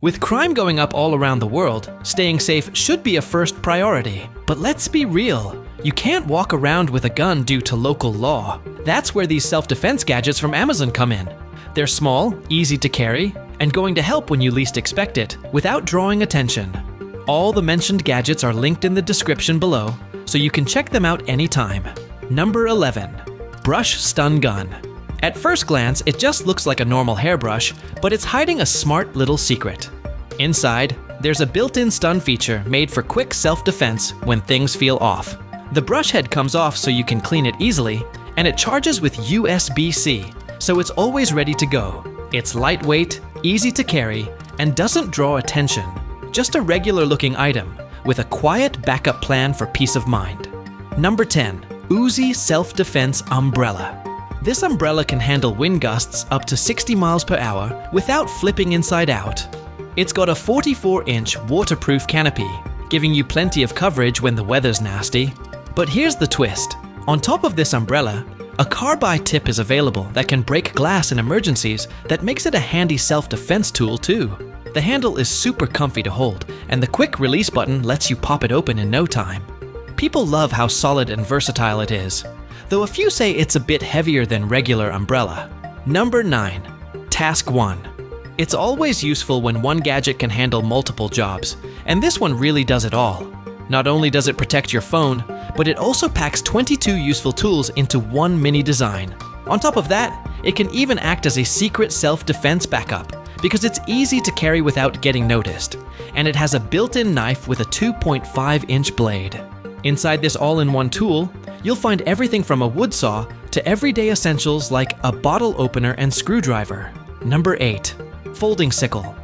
With crime going up all around the world, staying safe should be a first priority. But let's be real, you can't walk around with a gun due to local law. That's where these self-defense gadgets from Amazon come in. They're small, easy to carry, and going to help when you least expect it, without drawing attention. All the mentioned gadgets are linked in the description below, so you can check them out anytime. Number 11. Brush Stun Gun. At first glance, it just looks like a normal hairbrush, but it's hiding a smart little secret. Inside, there's a built-in stun feature made for quick self-defense when things feel off. The brush head comes off so you can clean it easily, and it charges with USB-C, so it's always ready to go. It's lightweight, easy to carry, and doesn't draw attention. Just a regular-looking item, with a quiet backup plan for peace of mind. Number 10. Uzi Self-Defense Umbrella. This umbrella can handle wind gusts up to 60 miles per hour without flipping inside out. It's got a 44-inch waterproof canopy, giving you plenty of coverage when the weather's nasty. But here's the twist. On top of this umbrella, a carbide tip is available that can break glass in emergencies that makes it a handy self-defense tool too. The handle is super comfy to hold, and the quick release button lets you pop it open in no time. People love how solid and versatile it is, though a few say it's a bit heavier than regular umbrella. Number 9. TaskOne. It's always useful when one gadget can handle multiple jobs, and this one really does it all. Not only does it protect your phone, but it also packs 22 useful tools into one mini design. On top of that, it can even act as a secret self-defense backup, because it's easy to carry without getting noticed, and it has a built-in knife with a 2.5-inch blade. Inside this all-in-one tool, you'll find everything from a wood saw to everyday essentials like a bottle opener and screwdriver. Number 8. Folding Sickle.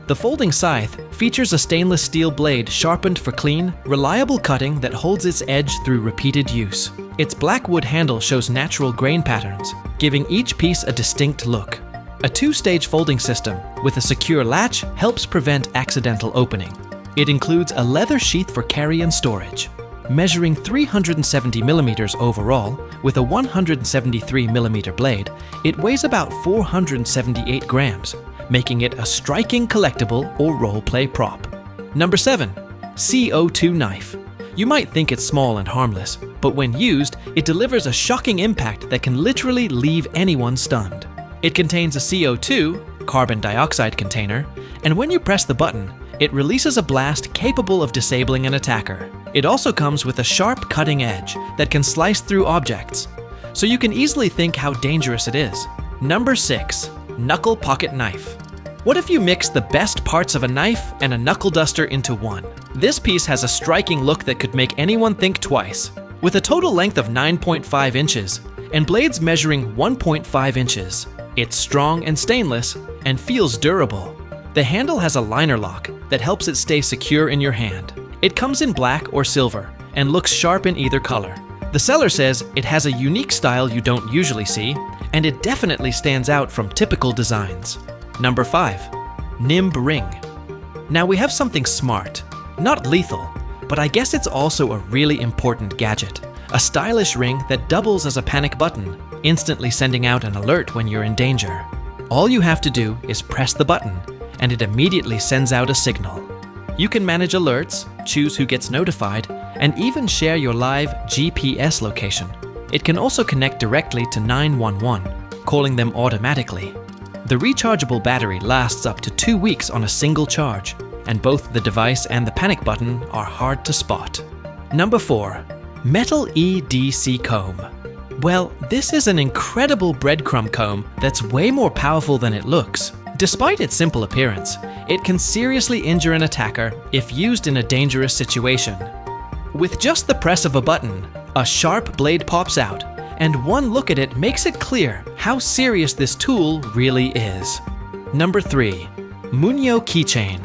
The folding scythe features a stainless steel blade sharpened for clean, reliable cutting that holds its edge through repeated use. Its black wood handle shows natural grain patterns, giving each piece a distinct look. A 2-stage folding system with a secure latch helps prevent accidental opening. It includes a leather sheath for carry and storage. Measuring 370 millimeters overall, with a 173 millimeter blade, it weighs about 478 grams, making it a striking collectible or role-play prop. Number 7. CO2 Knife. You might think it's small and harmless, but when used, it delivers a shocking impact that can literally leave anyone stunned. It contains a CO2, carbon dioxide container, and when you press the button, it releases a blast capable of disabling an attacker. It also comes with a sharp cutting edge that can slice through objects, so you can easily think how dangerous it is. Number 6. Knuckle Pocket Knife. What if you mix the best parts of a knife and a knuckle duster into one? This piece has a striking look that could make anyone think twice. With a total length of 9.5 inches and blades measuring 1.5 inches, it's strong and stainless and feels durable. The handle has a liner lock that helps it stay secure in your hand. It comes in black or silver and looks sharp in either color. The seller says it has a unique style you don't usually see, and it definitely stands out from typical designs. Number 5. Nimb Ring. Now we have something smart, not lethal, but I guess it's also a really important gadget. A stylish ring that doubles as a panic button, instantly sending out an alert when you're in danger. All you have to do is press the button, and it immediately sends out a signal. You can manage alerts, choose who gets notified, and even share your live GPS location. It can also connect directly to 911, calling them automatically. The rechargeable battery lasts up to 2 weeks on a single charge, and both the device and the panic button are hard to spot. Number 4. Metal EDC Comb. Well, this is an incredible breadcrumb comb that's way more powerful than it looks. Despite its simple appearance, it can seriously injure an attacker if used in a dangerous situation. With just the press of a button, a sharp blade pops out, and one look at it makes it clear how serious this tool really is. Number 3. Munio Keychain.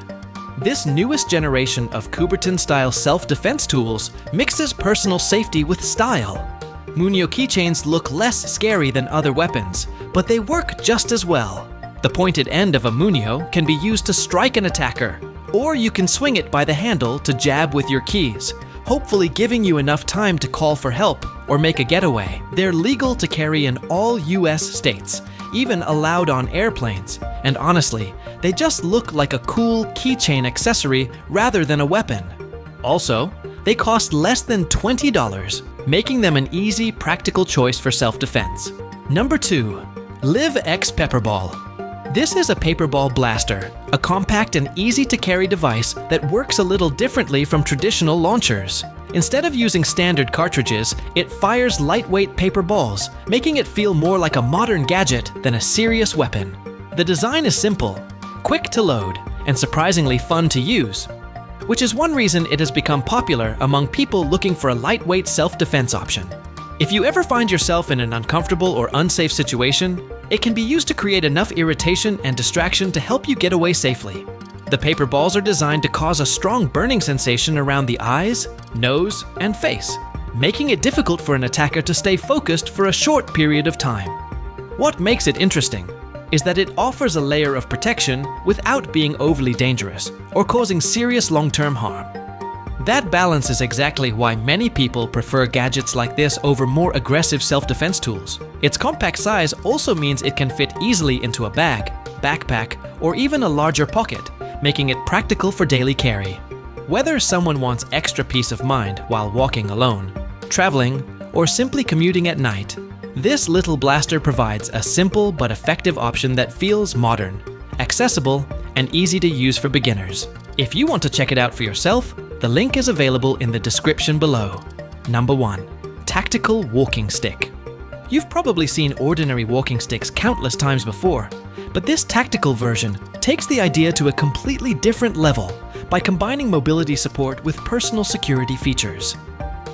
This newest generation of Coubertin-style self-defense tools mixes personal safety with style. Munio keychains look less scary than other weapons, but they work just as well. The pointed end of a Munio can be used to strike an attacker, or you can swing it by the handle to jab with your keys, hopefully giving you enough time to call for help or make a getaway. They're legal to carry in all US states, even allowed on airplanes, and honestly, they just look like a cool keychain accessory rather than a weapon. Also, they cost less than $20, making them an easy, practical choice for self-defense. Number 2. Live X PepperBall. This is a PepperBall blaster, a compact and easy-to-carry device that works a little differently from traditional launchers. Instead of using standard cartridges, it fires lightweight paper balls, making it feel more like a modern gadget than a serious weapon. The design is simple, quick to load, and surprisingly fun to use, which is one reason it has become popular among people looking for a lightweight self-defense option. If you ever find yourself in an uncomfortable or unsafe situation, it can be used to create enough irritation and distraction to help you get away safely. The paper balls are designed to cause a strong burning sensation around the eyes, nose, and face, making it difficult for an attacker to stay focused for a short period of time. What makes it interesting is that it offers a layer of protection without being overly dangerous or causing serious long-term harm. That balance is exactly why many people prefer gadgets like this over more aggressive self-defense tools. Its compact size also means it can fit easily into a bag, backpack, or even a larger pocket, making it practical for daily carry. Whether someone wants extra peace of mind while walking alone, traveling, or simply commuting at night, this little blaster provides a simple but effective option that feels modern, accessible, and easy to use for beginners. If you want to check it out for yourself, the link is available in the description below. Number 1. Tactical Walking Stick. You've probably seen ordinary walking sticks countless times before, but this tactical version takes the idea to a completely different level by combining mobility support with personal security features.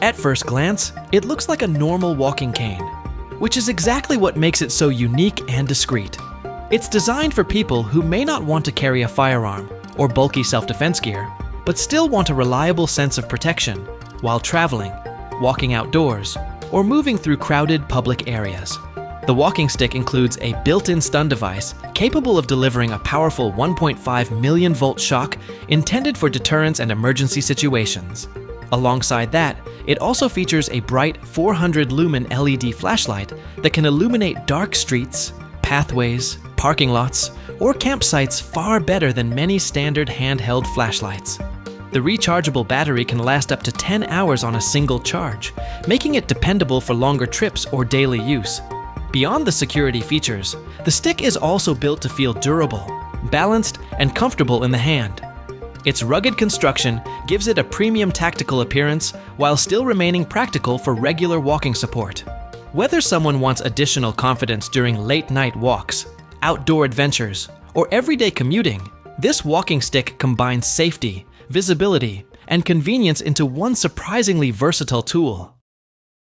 At first glance, it looks like a normal walking cane, which is exactly what makes it so unique and discreet. It's designed for people who may not want to carry a firearm or bulky self-defense gear, but still want a reliable sense of protection while traveling, walking outdoors, or moving through crowded public areas. The walking stick includes a built-in stun device capable of delivering a powerful 1.5 million volt shock intended for deterrence and emergency situations. Alongside that, it also features a bright 400 lumen LED flashlight that can illuminate dark streets, pathways, parking lots, or campsites far better than many standard handheld flashlights. The rechargeable battery can last up to 10 hours on a single charge, making it dependable for longer trips or daily use. Beyond the security features, the stick is also built to feel durable, balanced, and comfortable in the hand. Its rugged construction gives it a premium tactical appearance while still remaining practical for regular walking support. Whether someone wants additional confidence during late-night walks, outdoor adventures, or everyday commuting, this walking stick combines safety, visibility, and convenience into one surprisingly versatile tool.